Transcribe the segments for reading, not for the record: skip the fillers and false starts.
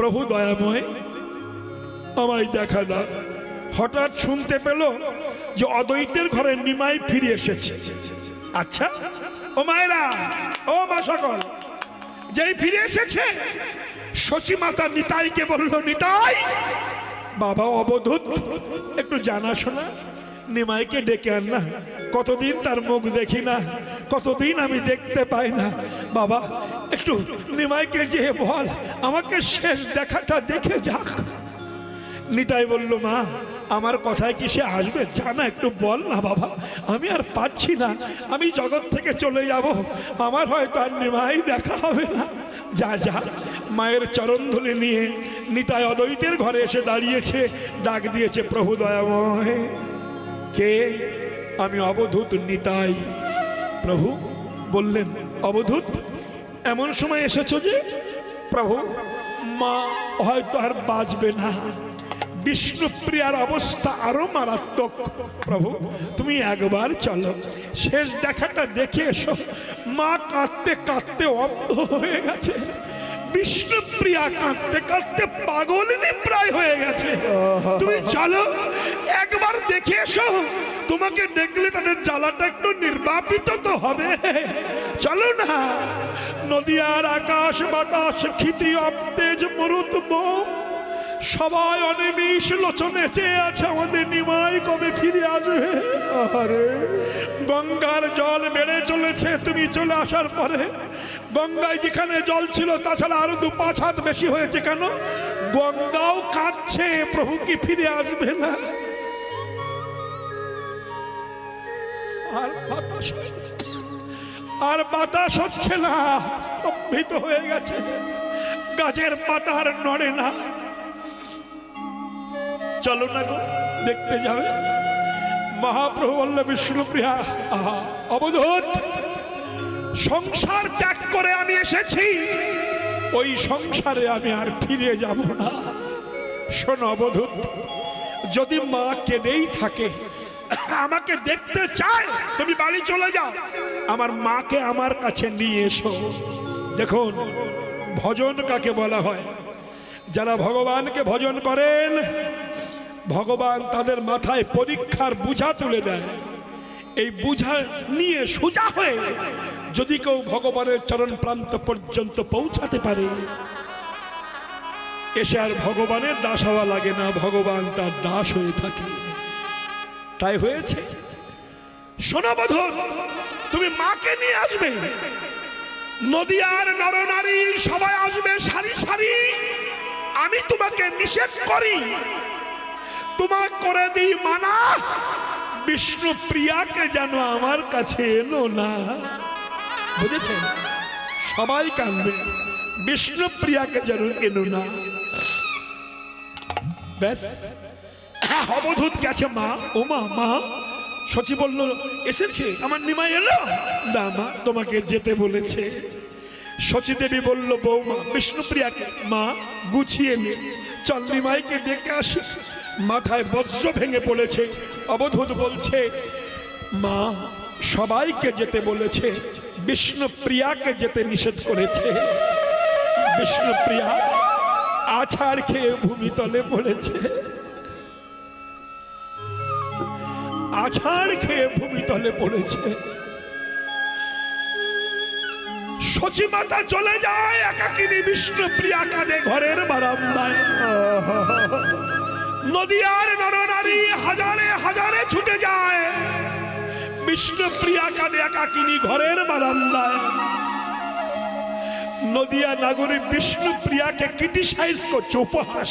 প্রভু দয়াময় আমায় দেখা না। হঠাৎ শুনতে পেল যে অদ্বৈতের ঘরে নিমাই ফিরে এসেছে। আচ্ছা ও মায়েরা, ও মা সকল, যেই ফিরে এসেছে শচী মাতা নিতাইকে বলল, নিতাই বাবা অবধূত একটু জানাশোনা নিমাইকে ডেকে আন না, কতদিন তার মুখ দেখি না, কতদিন আমি দেখতে পাই না। বাবা একটু নিমাইকে যে বল আমাকে শেষ দেখাটা দেখে যাক। নিতাই বলল, মা আমার কথায় কি সে আসবে? জানা একটু বল না বাবা, আমি আর পাচ্ছি না, আমি জগৎ থেকে চলে যাব, আমার হয়তো আর নিমাই দেখা হবে না। যা যা। মায়ের চরণধুলি নিয়ে নিতাই অদ্বৈতের ঘরে এসে দাঁড়িয়েছে, ডাক দিয়েছে, প্রভু দয়াময়। কে? আমি অবধূত নিতাই। প্রভু বললেন, অবধূত এমন সময় এসেছো যে? প্রভু, মা হয়তো আর বাঁচবে না, বিষ্ণুপ্রিয়ার অবস্থা আরো মারাত্মক। প্রভু তুমি একবার চলো, শেষ দেখাটা দেখে এসো। মা কাঁদতে কাঁদতে অন্ধ হয়ে গেছে, বিষ্ণুপ্রিয়া কাঁদতে কাঁদতে পাগলিনী প্রায় হয়ে গেছে। তুমি চলো একবার দেখে এসো, তোমাকে দেখলে তাদের জ্বালাটা একটু নির্বাপিত তো হবে। চলো না। নদিয়ার আকাশ বাতাস ক্ষিতি অবতেজ মরুত বোম, সবাই অনিমিষ লোচনে চেয়ে আছে আমাদের নিমাই কবে ফিরে আসবে। আরে গঙ্গার জল বেড়ে চলেছে, তুমি চলে আসার পরে গঙ্গায় যেখানে জল ছিল তাছাড়া আরো 2-5 হাত বেশি হয়েছে। কেন? গঙ্গাও কাঁদছে, প্রভু কি ফিরে আসবে না? আর বাতাস হচ্ছে না, স্তম্ভিত হয়ে গেছে, গাছের পাতা আর নড়ে না। চলো না গো, দেখতে যাবে। মহাপ্রভু বলল, বিষ্ণুপ্রিয়া অবধূত, সংসার ত্যাগ করে আমি এসেছি, ওই সংসারে আমি আর ফিরে যাব না। শোনো অবধূত, যদি মা কেঁদেই থাকে, আমাকে দেখতে চায়, তুমি বাড়ি চলে যাও, আমার মাকে আমার কাছে নিয়ে এসো। দেখুন ভজন কাকে বলা হয়? যারা ভগবানকে ভজন করেন, ভগবান তাদের মাথায় পরীক্ষার বোঝা তুলে দেয়। এই বোঝা নিয়ে সোজা হয়ে যদি কেউ ভগবানের চরণ প্রান্ত পর্যন্ত পৌঁছাতে পারে, এসে আর ভগবানের দাস হওয়া লাগে না, ভগবান তার দাস হয়ে থাকে। তাই হয়েছে। শোনো বধূ, তুমি মাকে নিয়ে আসবে, নদিয়ার নরনারী সবাই আসবে সারি সারি। আমি তোমাকে নিষেধ করি, তোমার করে দিই মানা, বিষ্ণুপ্রিয়াকে যেন আমার কাছে এনো না। বুঝেছেন? সবাই কাঁদবে, বিষ্ণুপ্রিয়াকে যেন এনো না। ব্যাস। অবধূত গেছে মা। ও মা, মা। শচী বলল, এসেছে আমার নিমাই এলো? না মা, তোমাকে যেতে বলেছে। শচী দেবী বলল, বৌমা বিষ্ণুপ্রিয়াকে, মা গুছিয়ে নে, চল নিমাইকে দেখে আসি। মাথায় বজ্র ভেঙে পড়েছে। অবধূত বলছে, মা সবাইকে যেতে বলেছে, বিষ্ণুপ্রিয়াকে যেতে নিষেধ করেছে। বিষ্ণুপ্রিয়া আছাড় খেয়ে ভূমিতলে পড়েছে, আছাড় খেয়ে ভূমিতলে পড়েছে। শচী মাতা চলে যায়, একাকিনী বিষ্ণুপ্রিয়া কাঁদে ঘরের বারান্দায়। নদিয়ার নরনারী হাজারে হাজারে ছুটে যায়, বিষ্ণুপ্রিয়া কাঁদে একাকিনী ঘরের বারান্দায়। নদিয়া নাগরী বিষ্ণুপ্রিয়াকে ক্রিটিসাইজ করছে, উপহাস।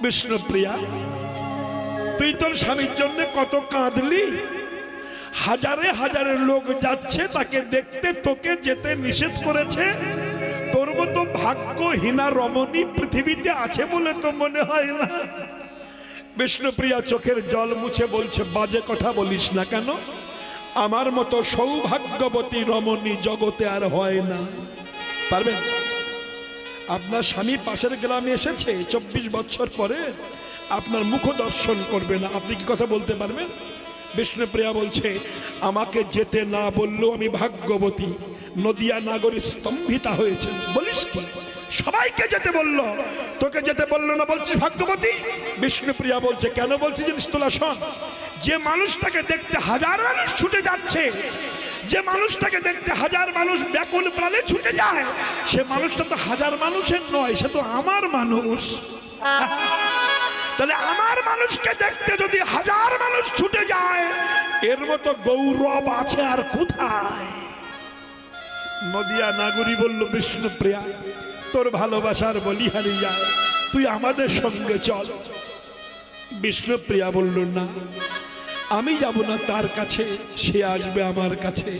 বিষ্ণুপ্রিয়া, তুই তোর স্বামীর জন্য কত কাঁদলি, হাজারে হাজারে লোক যাচ্ছে তাকে দেখতে, তোকে যেতে নিষেধ করেছে। তোর মতো ভাগ্যহীনা রমণী পৃথিবীতে আছে বলে তো মনে হয় না। বিষ্ণুপ্রিয়া চোখের জল মুছে বলছে, বাজে কথা বলিস না। কেন? আমার মতো সৌভাগ্যবতী রমণী জগতে আর হয় না। পারবেন? আপনার স্বামী পাশের গ্রামে এসেছে, 24 বছর পরে আপনার মুখ দর্শন করবে না, আপনি কি কথা বলতে পারবেন? বিষ্ণুপ্রিয়া বলছে, আমাকে যেতে না বললেও আমি ভাগ্যবতী। নদিয়া নাগরী স্তম্ভিতা হয়েছে। বলিস কি? সবাইকে যেতে বললো, তোকে যেতে বললো না বলছিস ভাগ্যবতী? বিষ্ণুপ্রিয়া বলছে কেন বলছি জিনিস তোলা শোন, যে মানুষটাকে দেখতে হাজার মানুষ ছুটে যাচ্ছে, যে মানুষটাকে দেখতে হাজার মানুষ ব্যাকুল প্রাণে ছুটে যায়, সে মানুষটা তো হাজার মানুষের নয়, সে তো আমার মানুষ। তাহলে আমার মানুষকে দেখতে যদি হাজার মানুষ ছুটে যায়, এর মতো গৌরব আছে আর কোথায়? নদিয়া নাগরী বলল বিষ্ণুপ্রিয়া, তোর ভালোবাসার বলিহারি যায়, তুই আমাদের সঙ্গে চল। বিষ্ণুপ্রিয়া বলল না, আমি যাব না তার কাছে, সে আসবে আমার কাছে।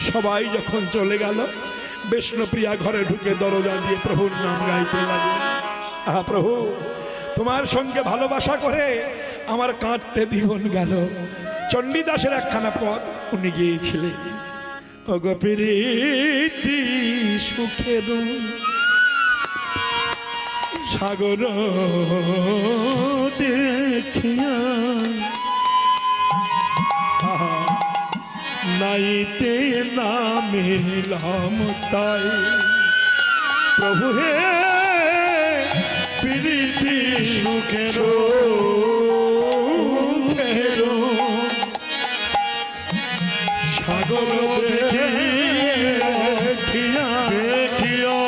সবাই যখন চলে গেল, বিষ্ণুপ্রিয়া ঘরে ঢুকে দরজা দিয়ে প্রভুর নাম গাইতে লাগলো। আহা প্রভু, তোমার সঙ্গে ভালোবাসা করে আমার কাঁদতে জীবন গেল। চণ্ডীদাসের একখানা পদ উনি গিয়েছিলেন, ওগো প্রীতি সুখের সাগর দেখিয়া নাইতে নামিলাম তাই, প্রভু হে প্রীতি সুখের সাগর দেখিয়া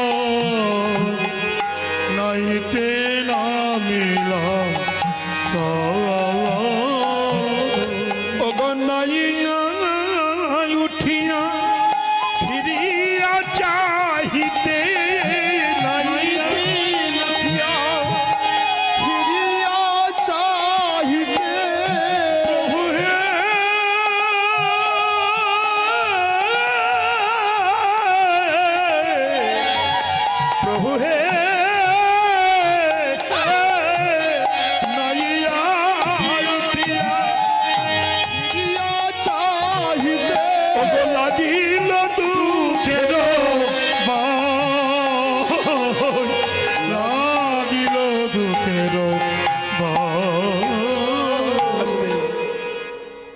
নাইতে নামিলাম অগনাইয়া উঠিয়া ফিরিয়া চাহিতে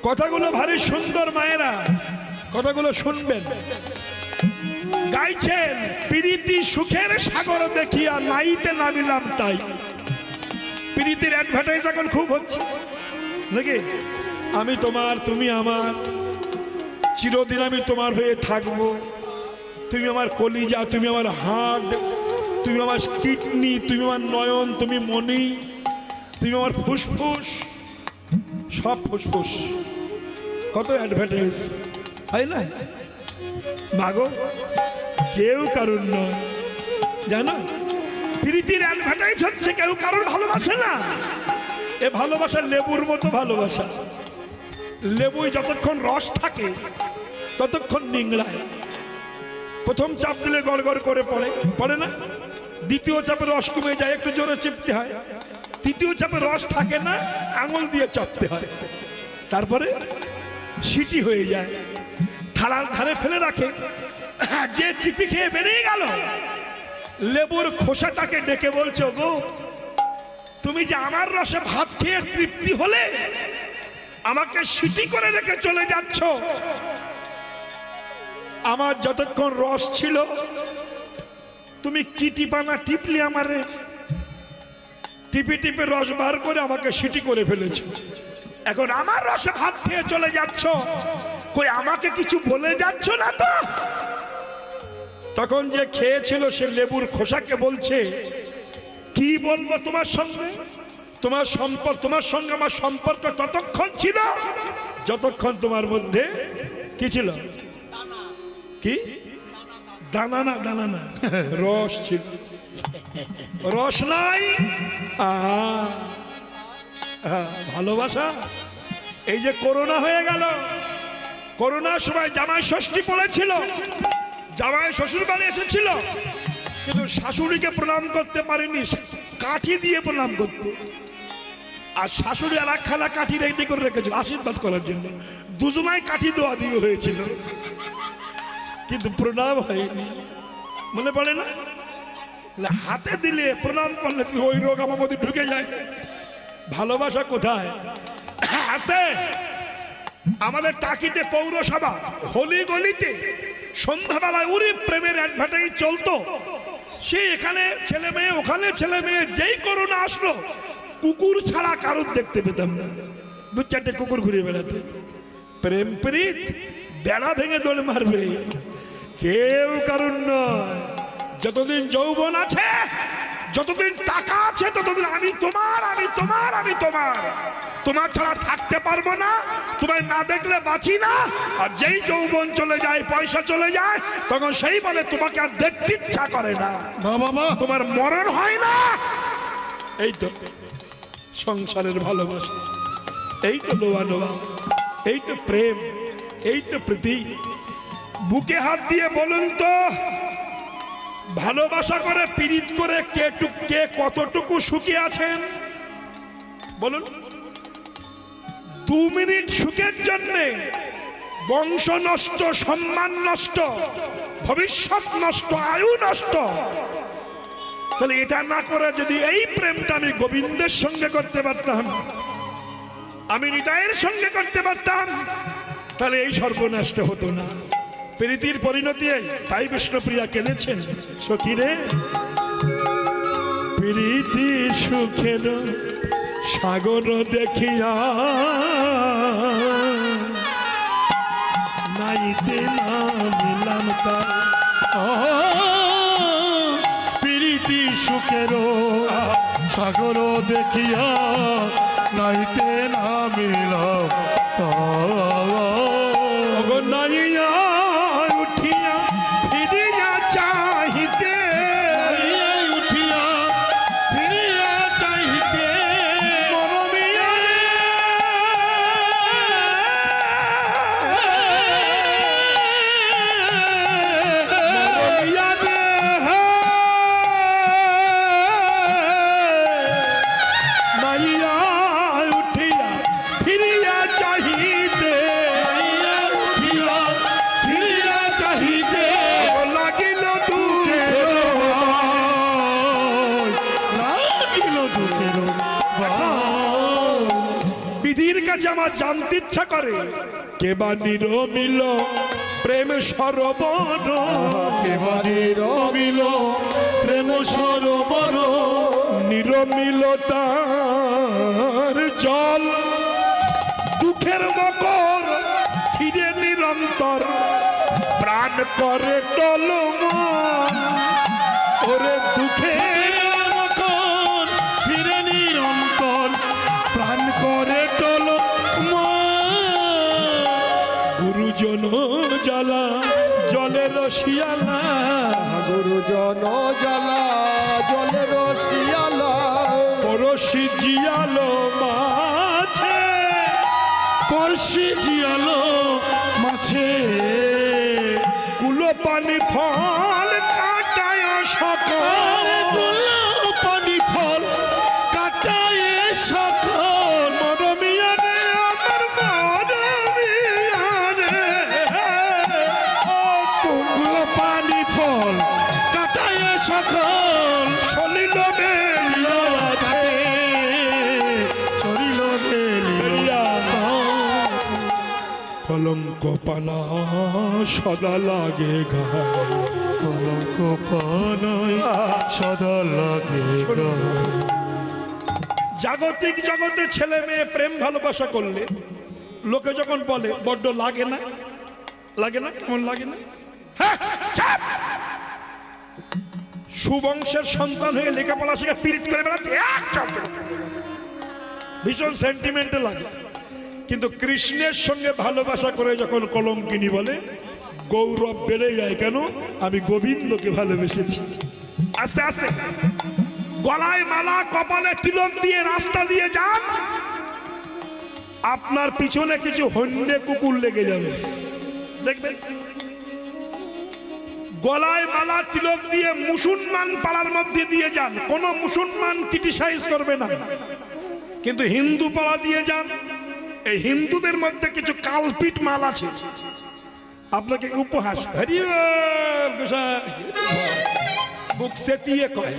কথাগুলো ভারী সুন্দর মায়েরা, কথাগুলো শুনবেন। গাইছেন প্রীতি সুখের সাগর দেখিয়া নাইতে নামিলাম তাই। প্রীতির অ্যাডভার্টাইজ এখন খুব হচ্ছে নাকি? আমি তোমার, তুমি আমার, চিরদিন আমি তোমার হয়ে থাকবো, তুমি আমার কলিজা, তুমি আমার হাড়, তুমি আমার কিডনি, তুমি আমার নয়ন, তুমি মনি, তুমি আমার ফুসফুস, সব ফুসফুস। কত অ্যাডভার্টাইজ হয় না? মাগো কেউ কারুর নয়, জানো? প্রীতির অ্যাডভার্টাইজ হচ্ছে, কেউ কারুর ভালোবাসে না। এ ভালোবাসা লেবুর মতো ভালোবাসা। লেবুই যতক্ষণ রস থাকে ততক্ষণ নিংড়ায়। প্রথম চাপ দিলে গড় গড় করে পড়ে, পড়ে না? দ্বিতীয় চাপে রস কমে যায়, একটু জোরে চিপতে হয়। তৃতীয় চাপে রস থাকে না, আঙুল দিয়ে চাপতে হয়। তারপরে সিটি হয়ে যায়, থালার ধারে ফেলে রাখে। যে চিপি খেয়ে বেরিয়ে গেল, লেবুর খোসা তাকে ডেকে বলছে, গো তুমি যে আমার রসে ভাত খেয়ে তৃপ্তি হলে, আমাকে সিটি করে রেখে চলে যাচ্ছ। আমার যতক্ষণ রস ছিল তুমি কি টিপানা টিপলি আমারে, টিপে টিপে রস বার করে আমাকে সিটি করে ফেলেছো। এখন আমার রসে ভাত খেয়ে চলে যাচ্ছ, কই আমাকে কিছু বলে যাচ্ছ না তো? তখন যে খেয়েছিল সে লেবুর খোসাকে বলছে, কি বলবো তোমার সঙ্গে? তোমার সঙ্গে আমার সম্পর্ক ততক্ষণ ছিল যতক্ষণ তোমার মধ্যে কি ছিল? কি দানা না, দানা না, রস ছিল। রস নাই, ভালোবাসা। এই যে করোনা হয়ে গেল, করোনার সময় জামাই ষষ্ঠী পড়েছিল, জামাই শ্বশুর বাড়ি এসেছিল, কিন্তু শাশুড়িকে প্রণাম করতে পারেনি, কাঠি দিয়ে প্রণাম করত। আর শাশুড়ি আর একখানা কাঠি রেডি করে রেখেছিল আশীর্বাদ করার জন্য। দুজনায় কাঠি দেওয়া দিয়ে হয়েছিল, কিন্তু প্রণাম হয়নি। মনে পড়ে না? হাতে দিলে প্রণাম করলে ওই রোগ আমার মধ্যে ঢুকে যায়। ভালোবাসা কোথায়? আসতে আমাদের টাকিতে পৌরসভা হোলি গলিতে সন্ধ্যাবেলায় উড়ি প্রেমের অ্যাডভার্টাইজ চলতো। সে এখানে ছেলে মেয়ে ওখানে ছেলে মেয়ে, যেই করোনা আসলো কুকুর ছাড়া কারোর দেখতে পেতাম না, দু চারটে কুকুর ঘুরে বেড়াতে। প্রেম প্রীত বেড়া ভেঙে দৌড় মারবে, কেউ কারণ নয়। যতদিন যৌবন আছে, যতদিন টাকা আছে, ততদিন আমি তোমার, আমি তোমার, আমি তোমার, তোমার ছাড়া থাকতে পারবো না, তোমায় না দেখলে বাঁচি না। আর যেই যৌবন চলে যায়, পয়সা চলে যায়, তখন সেই বলে তোমাকে আর দেখতে ইচ্ছা করে না, বাবা তোমার মরণ হয় না। এই তো সংসারের ভালোবাসা, এই তো নোয়া নোয়া, এই তো প্রেম, এই তো প্রীতি। বুকে হাত দিয়ে বলুন তো, ভালোবাসা করে পীড়িত করে কে কতটুকু সুখী আছেন বলুন? 2 মিনিট সুখের জন্য বংশ নষ্ট, সম্মান নষ্ট, ভবিষ্যৎ নষ্ট, আয়ু নষ্ট। তাহলে এটা না করে যদি এই প্রেমটা আমি গোবিন্দের সঙ্গে করতে পারতাম, আমি হৃদয়ের সঙ্গে করতে পারতাম, তাহলে এই সর্বনষ্ট হতো না। প্রীতির পরিণতি এই। তাই বিষ্ণুপ্রিয়া কেঁদেছেন, সখী রে প্রীতি সুখের সাগর দেখিয়া নাইতে নামিলাম তার। প্রীতি সুখের সাগর দেখিয়া নাইতে নামিলাম তার। নাইয়া উঠিয়া ফিরিয়া চাহিতে, উঠিয়া ফিরিয়া চাহিতে মরমিয়া মরমিয়া রে, নাইয়া উঠিয়া ফিরিয়া চাহিতে, উঠিয়া ফিরিয়া চাহিতে লাগিল দুঃখে লাগিল দুঃখের বিধির কাছে আমার জানতে ইচ্ছা করে, কেবা নিরমিল প্রেম সরোবর, এবারে রবিল প্রেম সরোবর, নিরমিল তার জল, দুঃখের মকর ফিরে নিরন্তর, প্রাণ করে টলমন, ওরে দুঃখের মকর ফিরে নিরন্তর, প্রাণ করে টল গুরুজন জ্বালা জলের শিয়ালা, গুরুজন জ্বালা জলের শিয়ালা, পরশি জিয়ালো মাছে, পরশি জিয়ালো মাছে, কুলো পানি ফল কাটায় সকল, পানি ফল কাটায় সকল, মরমিয়া রে আমার মরমিয়া রে, গুলো পানি ফল কাটায় সকল, সলিল বেল আছে, চলিল বেলিয়া কলঙ্ক পানা সদা লাগে গায়, কলঙ্ক পানায় সদা লাগে গায়। জাগতিক জগতে ছেলে মেয়ে প্রেম ভালোবাসা করলে লোকে যখন বলে বড্ড লাগে না, লাগে না, কেমন লাগে না? হ্যাঁ, চাপ! সুবংশের সন্তান হয়ে লেখাপড়া শিখে পীড়িত করে বেড়াচ্ছে, ভীষণ সেন্টিমেন্টে লাগে। কিন্তু কৃষ্ণের সঙ্গে ভালোবাসা করে যখন কলঙ্কিনী বলে, গৌরব বেড়ে যায়। কেন? আমি গোবিন্দকে ভালোবেসেছি। আস্তে আস্তে গলায় মালা, কপালে তিলক দিয়ে রাস্তা দিয়ে যান, আপনার পিছনে কিছু হন্যে কুকুর লেগে যাবে, দেখবেন। গলায় মালা তিলক দিয়ে মুসলমান পাড়ার মধ্যে দিয়ে যান, কোন মুসলমান ক্রিটিসাইজ করবে না। কিন্তু হিন্দু পাড়া দিয়ে যান, এই হিন্দুদের মধ্যে কিছু কালপিট মাল আছে, আপনাকে উপহাস বুক সেতিয়ে কয়,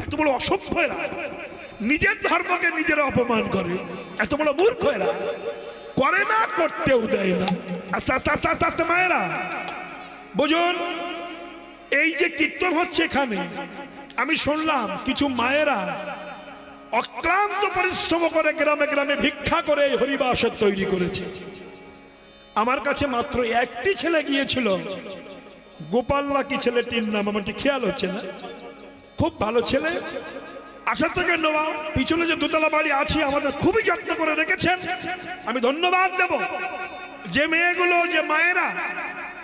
এত বড় অসভ্য এরা, নিজের ধর্মকে নিজেরা অপমান করে, এত বড় মূর্খ এরা, করে না, করতেও দেয় না। আস্তে আস্তে আস্তে আস্তে আস্তে মায়েরা বুঝুন, এই যে কীর্তন হচ্ছে এখানে, আমি শুনলাম কিছু মায়েরা অক্লান্ত পরিশ্রম করে গ্রামে গ্রামে ভিক্ষা করে এই হরিবাসর তৈরি করেছে। আমার কাছে মাত্র একটি ছেলে গিয়েছিল, গোপাল না কি ছেলেটির নাম আমার ঠিক খেয়াল হচ্ছে না, খুব ভালো ছেলে, আশা থেকে নেওয়া। পিছনে যে দোতলা বাড়ি আছে আমাদের খুবই যত্ন করে রেখেছেন, আমি ধন্যবাদ দেব। যে মেয়েগুলো, যে মায়েরা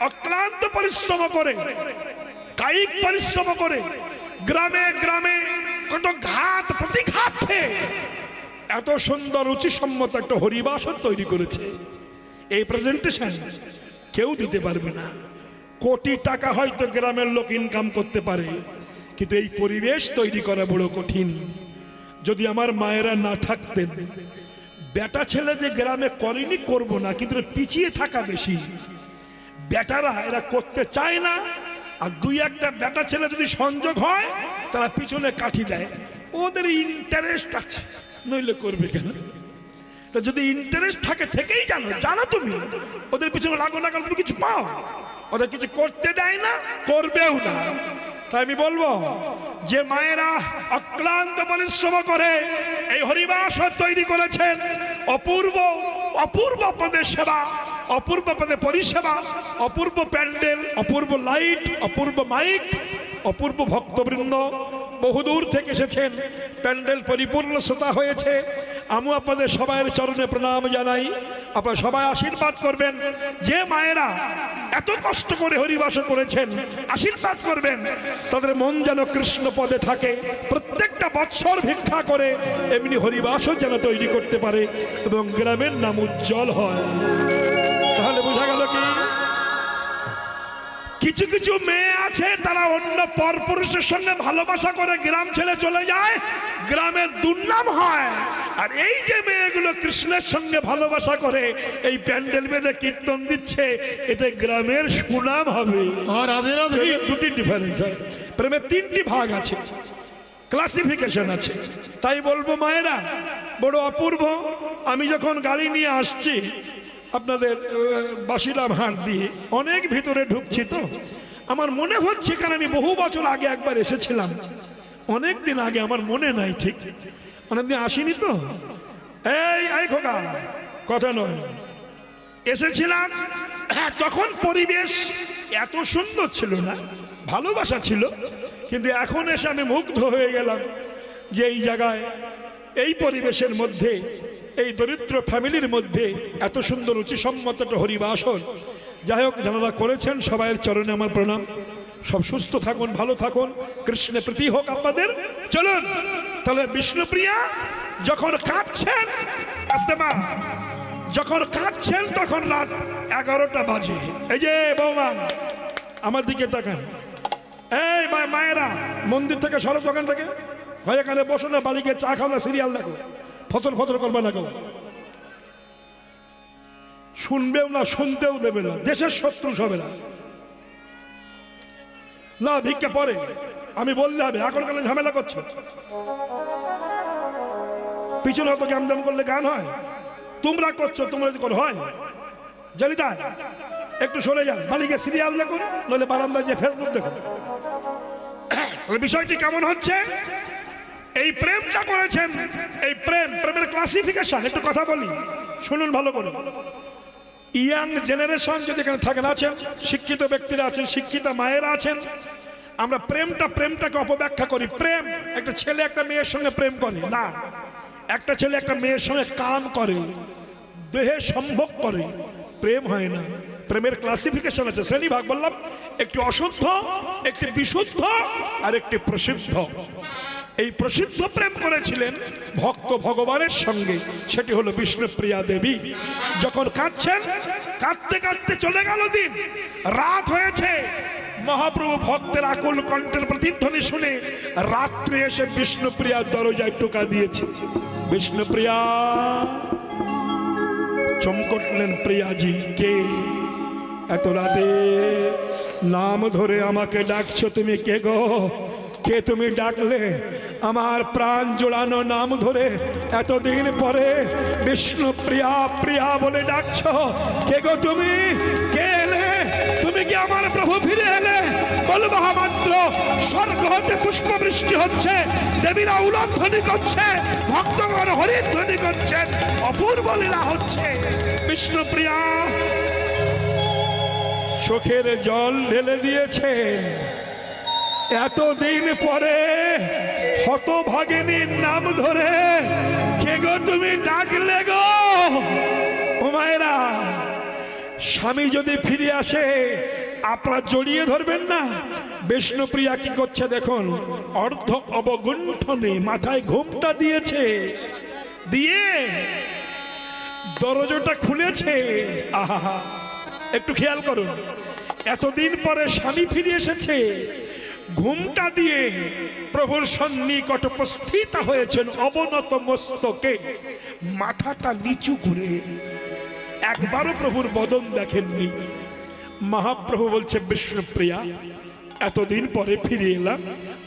অক্লান্ত পরিশ্রম করে, কায়িক পরিশ্রম করে গ্রামে গ্রামে কত ঘাত প্রতিঘাত খেয়ে এত সুন্দর রুচিসম্মত একটা হরিবাসর তৈরি করেছে, এই প্রেজেন্টেশন কেউ দিতে পারবে না। কোটি টাকা হয়তো গ্রামের লোক ইনকাম করতে পারে, কিন্তু এই পরিবেশ তৈরি করা বড় কঠিন। যদি আমার মায়েরা না থাকতেন, বেটা ছেলে যে গ্রামে করেনি করব না, কিন্তু পিছিয়ে থাকা বেশি। বেটারা এরা করতে চায় না, আর দুই একটা বেটা ছেলে যদি সংযোগ হয় তারা পিছনে কাঠি দেয়, ওদের ইন্টারেস্ট আছে, নইলে করবে কেন? তো যদি ইন্টারেস্ট থাকে থেকেই জানো, জানো তুমি ওদের পিছনে লাগো না, কারণ তুমি কিছু পাও, ওদের কিছু করতে দেয় না, করবেও না। তাই আমি বলবো, যে মায়েরা অক্লান্ত পরিশ্রম করে এই হরিবাসর তৈরি করেছেন, অপূর্ব অপূর্ব পদের সেবা, অপূর্ব পদে পরিষেবা, অপূর্ব প্যান্ডেল, অপূর্ব লাইট, অপূর্ব মাইক, অপূর্ব ভক্তবৃন্দ বহুদূর থেকে এসেছেন, প্যান্ডেল পরিপূর্ণ শ্রোতা হয়েছে। আমি আপনাদের সবাইয়ের চরণে প্রণাম জানাই, আপনারা সবাই আশীর্বাদ করবেন। যে মায়েরা এত কষ্ট করে হরিবাসর করেছেন, আশীর্বাদ করবেন, তাদের মন যেন কৃষ্ণ পদে থাকে, প্রত্যেকটা বৎসর ভিক্ষা করে এমনি হরিবাসর যেন তৈরি করতে পারে এবং গ্রামের নাম উজ্জ্বল হয়। তাহলে বোঝা গেল কি, কিছু কিছু মেয়ে আছে তারা অন্য পরপুরুষের সঙ্গে ভালোবাসা করে গ্রাম ছেড়ে চলে যায়, গ্রামের দুর্নাম হয়। আর এই যে মেয়েগুলো কৃষ্ণের সঙ্গে ভালোবাসা করে এই প্যান্ডেল বেঁধে কীর্তন দিচ্ছে, এতে গ্রামের সুনাম হবে। রাধে রাধে। দুটি ডিফারেন্স হয়, প্রেমের তিনটি ভাগ আছে, ক্লাসিফিকেশন আছে। তাই বলবো মায়েরা বড় অপূর্ব। আমি যখন গাড়ি নিয়ে আসছি আপনাদের বাসিলাম হাট দিয়ে, অনেক ভিতরে ঢুকছি, তো আমার মনে হচ্ছে, কারণ আমি বহু বছর আগে একবার এসেছিলাম, অনেক দিন আগে, আমার মনে নাই ঠিক, অনেকদিন আসিনি তো। এই খোকা, কথা নয়, এসেছিলাম তখন পরিবেশ এত সুন্দর ছিল না, ভালোবাসা ছিল, কিন্তু এখন এসে আমি মুগ্ধ হয়ে গেলাম যে এই জায়গায়, এই পরিবেশের মধ্যে, এই দরিদ্র ফ্যামিলির মধ্যে এত সুন্দর রুচিসম্মত একটা হরিবাসর। যাই হোক, যারা করেছেন সবাইয়ের চরণে আমার প্রণাম। সব সুস্থ থাকুন, ভালো থাকুন, কৃষ্ণে প্রীতি হোক আপনাদের। চলুন তাহলে, বিষ্ণুপ্রিয়া যখন কাঁদছেন, আসতে মা, যখন কাঁদছেন তখন রাত 11টা বাজে। এই যে বৌমা আমার দিকে তাকান, এই মায়েরা মন্দির থেকে সরো, দোকান থেকে ভাই এখানে বসো না, বাড়িকে চা খাও না, সিরিয়াল দেখো, ফসল ফসল করবে না, কেউ শুনবেও না, শুনতেও দেবে না, দেশের শত্রু সবেরা না। ভিক্ষা পরে আমি বললে হবে, এখন কেন ঝামেলা করছো? পিছনে অত জ্ঞান করলে গান হয়? তোমরা করছো, তোমরা যদি করো হয়, জানি তাই। একটু সরে যান, বাড়িকে সিরিয়াল দেখুন, নইলে বারান্দায় যে ফেসবুক দেখুন। বিষয়টি কেমন হচ্ছে? এই প্রেমটা করেছেন, এই প্রেমের ক্লাসিফিকেশন একটু কথা বলি, শুনুন ভালো করে। ইয়াং জেনারেশন যদি এখানে থাকেন, আছেন শিক্ষিত ব্যক্তিরা আছেন, শিক্ষিতা মায়েরা আছেন, আমরা প্রেমটাকে অপব্যাখ্যা করি। প্রেম একটা ছেলে একটা মেয়ের সঙ্গে প্রেম করে না, একটা ছেলে একটা মেয়ের সঙ্গে কাম করে, দেহে সম্ভোগ করে, প্রেম হয় না। প্রেমের ক্লাসিফিকেশন আছে, শ্রেণীভাগ বললাম, একটি অশুদ্ধ, একটি বিশুদ্ধ, আর একটি প্রসিদ্ধ। এই প্রসিদ্ধ প্রেম করেছিলেন ভক্ত ভগবানের সঙ্গে, সেটি হলো বিষ্ণুপ্রিয়া দেবী। যখন কাঁদছেন, কাঁদতে কাঁদতে চলে গেল দিন, রাত হয়েছে, মহাপ্রভু ভক্তের আকুল কণ্ঠের প্রতিধ্বনি শুনে রাত্রে এসে বিষ্ণুপ্রিয়ার দরজায় টোকা দিয়েছে। বিষ্ণুপ্রিয়া চমকটলেন, প্রিয়াজি কে? এত রাতে নাম ধরে আমাকে ডাকছো, তুমি কে গো? কে তুমি ডাকলে? আমার প্রাণ জোড়ানো নাম ধরে এতদিন পরে বিষ্ণুপ্রিয়া প্রিয়া বলে ডাকছো, কে গো তুমি? কে এলে? তুমি কি আমার প্রভু ফিরে এলে? বলবো মাত্র স্বর্গ হতে পুষ্প বৃষ্টি হচ্ছে, দেবীরা উলধ্বনি করছে, ভক্তগণ হরিধ্বনি করছেন, অপূর্ব লীলা হচ্ছে। বিষ্ণুপ্রিয়া চোখের জল ঢেলে দিয়েছে। এতদিন পরে হতভাগিনীর নাম ধরে কে গো তুমি ডাকলে গো? ও মায়েরা, স্বামী যদি ফিরে আসে আপনারা জড়িয়ে ধরবেন না? বিষ্ণুপ্রিয়া কি করছে দেখুন, অর্ধ অবগুণ্ঠনে মাথায় ঘোমটা দিয়েছে, দিয়ে দরজাটা খুলেছে। আহা, একটু খেয়াল করুন, এতদিন পরে স্বামী ফিরে এসেছে, ঘুমটা দিয়ে প্রভুর সন্নিকট উপস্থিত হয়েছেন অবনত মস্তকে, মাথাটা নিচু করে। একবারও প্রভুর বদন দেখেননি। মহাপ্রভু বলছে, বিষ্ণুপ্রিয়া এতদিন পরে ফিরে এলাম,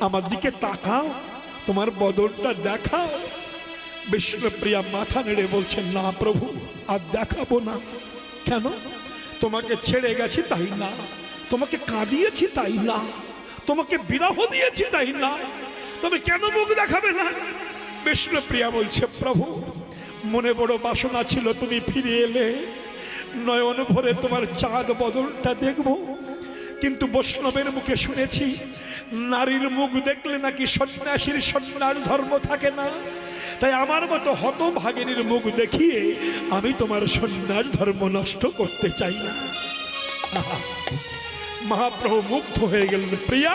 আমার দিকে তাকাও, তোমার বদনটা দেখাও। বিষ্ণুপ্রিয়া মাথা নেড়ে বলছেন, না প্রভু, আর দেখাবো না। কেন? তোমাকে ছেড়ে গেছি তাই না, তোমাকে কাঁদিয়েছি তাই না, তোমাকে বিরহ দিয়েছি তাই না, তবে কেন মুখ দেখাবে না? বিষ্ণুপ্রিয়া বলছে, প্রভু মনে বড় বাসনা ছিল তুমি ফিরে এলে, নয়ন ভরে তোমার চাঁদ বদলটা দেখব, কিন্তু বৈষ্ণবের মুখে শুনেছি নারীর মুখ দেখলে নাকি সন্ন্যাসীর সন্ন্যাস ধর্ম থাকে না, তাই আমার মতো হতভাগিনীর মুখ দেখিয়ে আমি তোমার সন্ন্যাস ধর্ম নষ্ট করতে চাই না। মহাপ্রভু মুগ্ধ হয়ে গেলেন, প্রিয়া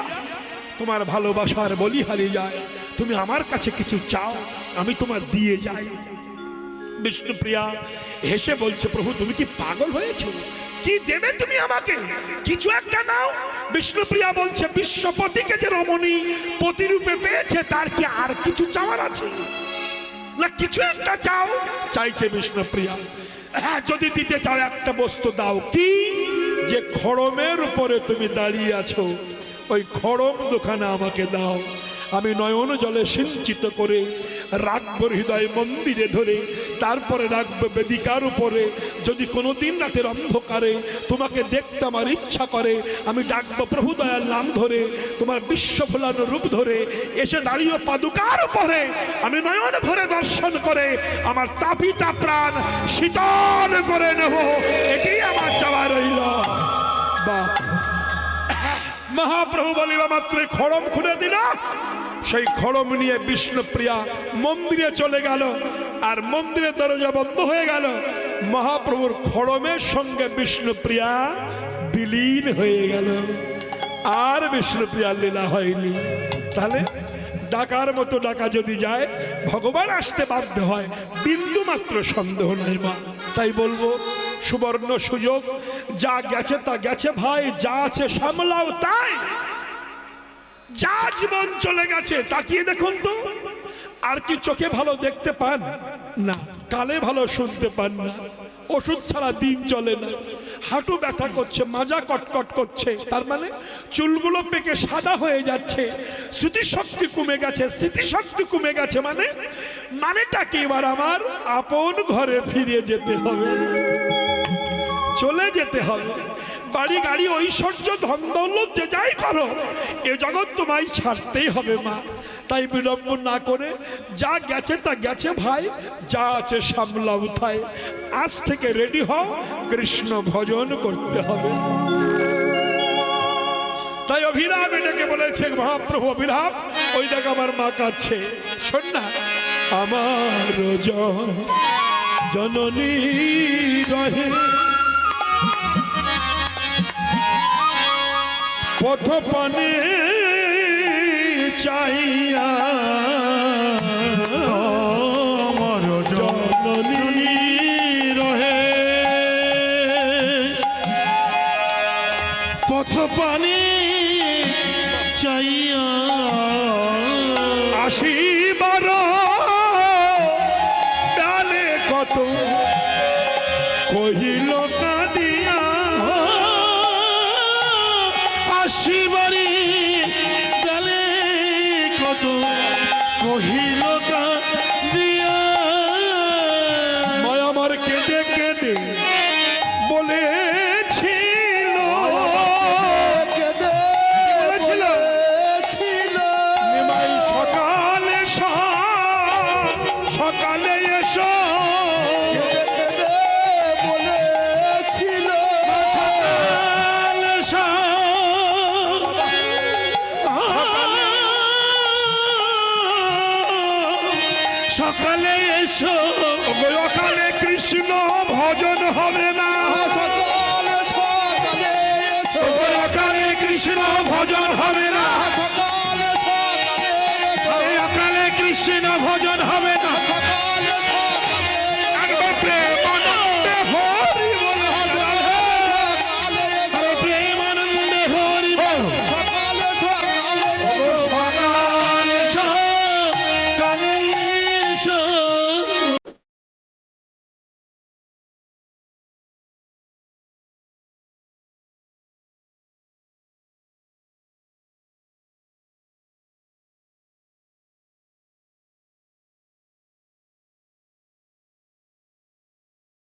তোমার ভালোবাসার বলিহারি যায়, তুমি আমার কাছে কিছু চাও, আমি তোমার দিয়ে যাই। বিষ্ণুপ্রিয়া হেসে বলছে, প্রভু তুমি কি পাগল হয়েছো? কি দেবে তুমি আমাকে? কিছু একটা নাও। বিষ্ণুপ্রিয়া বলছে, বিশ্বপতিকে যে রমণী পতিরূপে পেয়েছে তার কি আর কিছু চাওয়ার আছে? না কিছু একটা চাও। চাইছে বিষ্ণুপ্রিয়া, হ্যাঁ যদি দিতে চাও একটা বস্তু দাও। কি? যে খড়মের উপরে তুমি দাঁড়িয়ে আছো, ওই খড়ম দোকানে আমাকে দাও, আমি নয়ন জলে সিঞ্চিত করে রাখবো হৃদয় মন্দিরে ধরে, তারপরে রাখবো বেদিকার উপরে। যদি কোনোদিন রাতের অন্ধকারে তোমাকে দেখতে আমার ইচ্ছা করে, আমি ডাকবো প্রভু দয়াল নাম ধরে, তোমার বিশ্ব ভোলানো রূপ ধরে এসে দাঁড়িয়ে পাদুকার উপরে আমি নয়ন ভরে দর্শন করে আমার তাপিতা প্রাণ শীতল করে নেব, এটি আমার চাওয়া রইল। বাহ! মহাপ্রভু বলিবা মাত্র খড়ম খুলে দিল। সেই খড়ম নিয়ে বিষ্ণুপ্রিয়া মন্দিরে চলে গেল, আর মন্দিরের দরজা বন্ধ হয়ে গেল। মহাপ্রভুর খড়মের সঙ্গে বিষ্ণুপ্রিয়া বিলীন হয়ে গেল, আর বিষ্ণুপ্রিয়ার লীলা হয়নি। তাহলে ডাকার মতো ডাকা যদি যায়, ভগবান আসতে বাধ্য হয়, বিন্দু মাত্র সন্দেহ নাই মা। তাই বলবো, সুবর্ণ সুযোগ, যা গেছে তা গেছে ভাই, যা আছে সামলাও তাই। যা জীবন চলে গেছে তাকিয়ে দেখুন তো, আর কি চোখে ভালো দেখতে পান না, কানে ভালো শুনতে পান না, ওষুধ ছাড়া দিন চলে না, হাঁটু ব্যথা করছে, মাজা কটকট করছে, তার মানে চুলগুলো পেকে সাদা হয়ে যাচ্ছে, স্মৃতিশক্তি কমে গেছে। স্মৃতিশক্তি কমে গেছে মানেটা কি? এবার আমার আপন ঘরে ফিরে যেতে হবে, চলে যেতে হবে। বাড়ি গাড়ি ঐশ্বর্য ধন দৌলত যে যাই করো, এ জগৎ তোমায় ছাড়তেই হবে মা। তাই বিলম্ব না করে, যা গেছে তা গেছে ভাই, যা আছে সামলা উঠায়। আজ থেকে রেডি হও, কৃষ্ণ ভজন করতে হবে। তাই অভিরাম এটাকে বলেছে মহাপ্রভু, অভিরাম ওই দেখ আমার মা কাছে, শোন না, আমার জননী রহে পথ পানে চাইয়া, আমার জননী রহে পথ পানে চাইয়া, আসিবার ডালে কত কহিল কাঁদিয়া, আসিবারি ডালে কত কহিল কাঁদিয়া, মায় আমার কেঁদে কেঁদে বলেছিল, অকালে এসো ওগো অকালে কৃষ্ণ ভজন হবে না